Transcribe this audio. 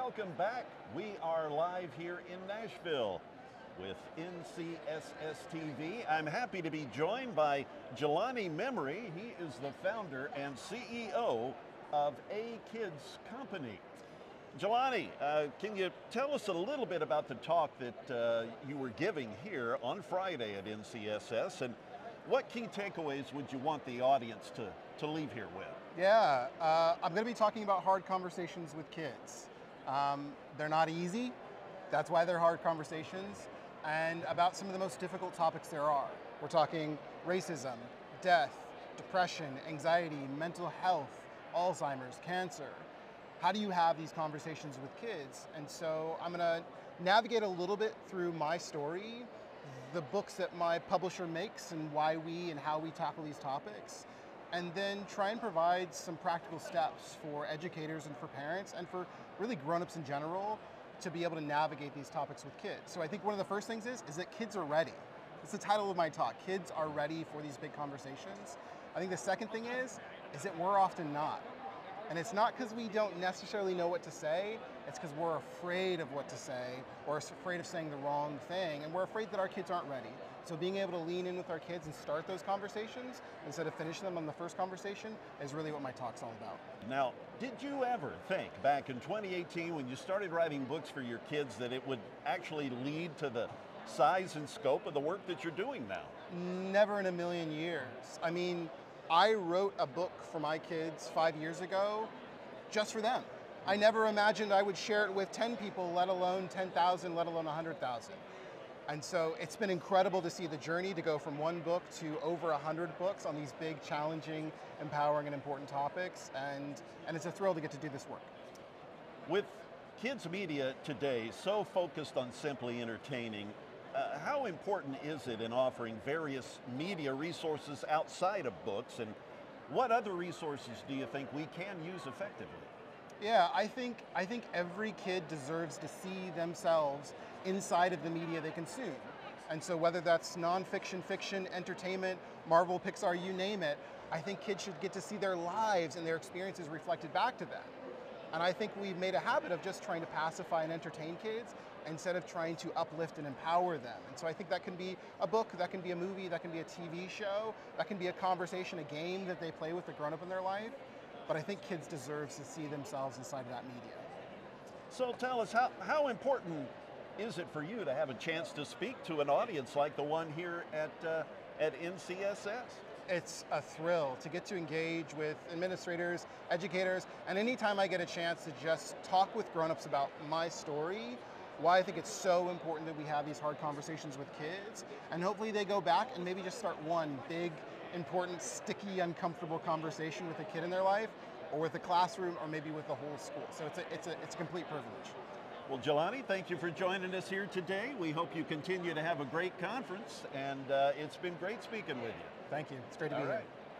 welcome back. We are live here in Nashville with NCSS TV. I'm happy to be joined by Jelani Melony. He is the founder and CEO of A Kids Company. Jelani, can you tell us a little bit about the talk that you were giving here on Friday at NCSS, and what key takeaways would you want the audience to leave here with? Yeah, I'm going to be talking about hard conversations with kids. They're not easy, that's why they're hard conversations, and about some of the most difficult topics there are. We're talking racism, death, depression, anxiety, mental health, Alzheimer's, cancer. How do you have these conversations with kids? And so I'm going to navigate a little bit through my story, the books that my publisher makes and why we and how we tackle these topics, and then try and provide some practical steps for educators and for parents and for really grown-ups in general to be able to navigate these topics with kids. So I think one of the first things is that kids are ready. It's the title of my talk, Kids Are Ready for These Big Conversations. I think the second thing is that we're often not. And it's not because we don't necessarily know what to say, it's because we're afraid of what to say, or afraid of saying the wrong thing, and we're afraid that our kids aren't ready. So being able to lean in with our kids and start those conversations, instead of finishing them on the first conversation, is really what my talk's all about. Now, did you ever think back in 2018 when you started writing books for your kids that it would actually lead to the size and scope of the work that you're doing now? Never in a million years. I mean, I wrote a book for my kids 5 years ago just for them. I never imagined I would share it with 10 people, let alone 10,000, let alone 100,000. And so it's been incredible to see the journey to go from one book to over 100 books on these big, challenging, empowering, and important topics. And it's a thrill to get to do this work. With kids media today so focused on simply entertaining, how important is it in offering various media resources outside of books, and what other resources do you think we can use effectively? Yeah, I think every kid deserves to see themselves inside of the media they consume. And so whether that's nonfiction, fiction, entertainment, Marvel, Pixar, you name it, I think kids should get to see their lives and their experiences reflected back to them. And I think we've made a habit of just trying to pacify and entertain kids instead of trying to uplift and empower them. And so I think that can be a book, that can be a movie, that can be a TV show, that can be a conversation, a game that they play with the grown-up in their life. But I think kids deserve to see themselves inside of that media. So tell us, how important is it for you to have a chance to speak to an audience like the one here at NCSS? It's a thrill to get to engage with administrators, educators, and anytime I get a chance to just talk with grown-ups about my story, why I think it's so important that we have these hard conversations with kids, and hopefully they go back and maybe just start one big, important, sticky, uncomfortable conversation with a kid in their life, or with the classroom, or maybe with the whole school. So it's a complete privilege. Well, Jelani, thank you for joining us here today. We hope you continue to have a great conference, and it's been great speaking with you. Thank you. It's great to be here.